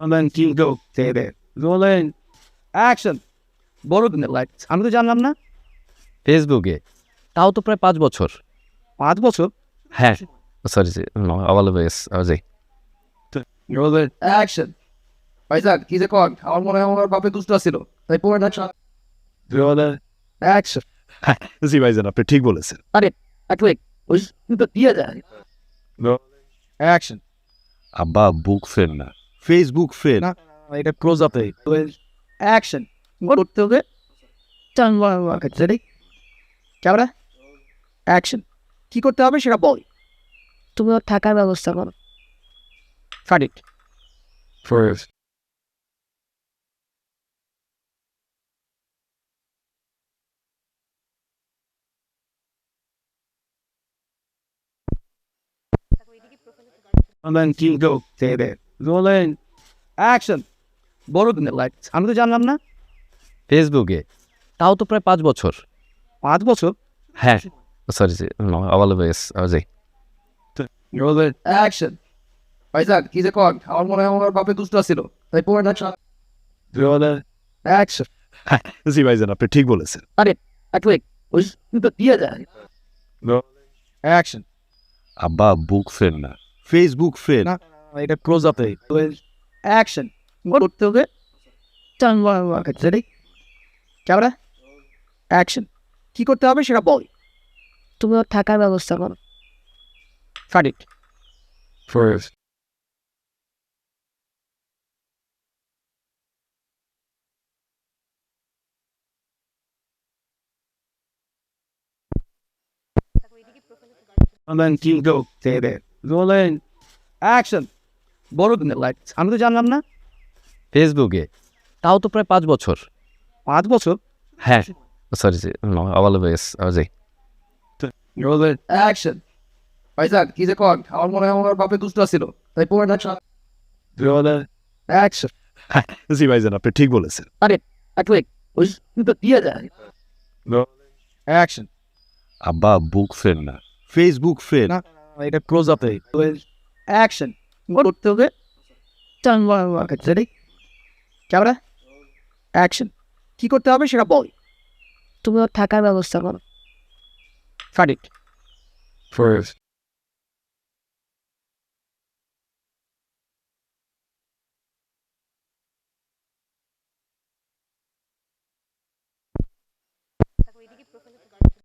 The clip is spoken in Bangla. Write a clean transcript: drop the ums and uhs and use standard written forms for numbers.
And then keep go. Stay there. Rolling. Action. বলো তুমি লাইক আমি তো জানলাম না। ফেসবুকে, তাও তো প্রায় 5 বছর। 5 বছর? হ্যাঁ, সরি আবার যাই। Rolling. Action. ভাইজান কি যে কর আমার মনে হয় আমার বাপে দুষ্ট ছিল তাই পড়ে না। Rolling. Action. জি ভাইজান, আপনি ঠিক বলেছেন। আরে এক ওই তো দিয়ে যায়। Action. আব্বা বুক ফের না, ফেসবুক ফের। না এটা ক্লোজ আপে। Action. করতে হবে। Ready camera action. কি করতে হবে সেটা বল। তুমি ওর থাকার ব্যবস্থা করো। Credit. First. And then keep go. Stay there. Rolling. Action. বলো তুমি লাইক আমি তো জানলাম না। ফেসবুকে, তাও তো প্রায় 5 বছর। 5 বছর? হ্যাঁ, সরি আবার যাই। Rolling. Action. ভাইজান কি যে কর আমার মনে হয় আমার বাপে দুষ্ট ছিল তাই পড়ে না। Rolling. Action. জি ভাইজান, আপনি ঠিক বলেছেন। আরে এক ওই তো দিয়ে যায়। Action. আব্বা বুক ফের না, ফেসবুক ফের। না এটা ক্লোজ আপে। অ্যাকশন। করতে হবে। Ready camera action. কি করতে হবে সেটা বল। তুমি ওর থাকার ব্যবস্থা করো। Credit. First. And then keep go. Stay there. Rolling. Action. বলো তুমি লাইক আমি তো জানলাম না। ফেসবুকে, তাও তো প্রায় 5 বছর। 5 বছর? হ্যাঁ, সরি আবার যাই। Rolling. Action. ভাইজান কি যে কর আমার মনে হয় আমার বাপে দুষ্ট ছিল তাই পড়ে না। Rolling. Action. জি ভাইজান, আপনি ঠিক বলেছেন। আরে এক ওই তো দিয়ে যায়। অ্যাকশন। আব্বা বুক ফের না, ফেসবুক ফের। না এটা ক্লোজ আপে। অ্যাকশন। করতে হবে। Ready camera action. কি করতে হবে সেটা বল। তুমি ওর থাকার ব্যবস্থা করো। Credit. First.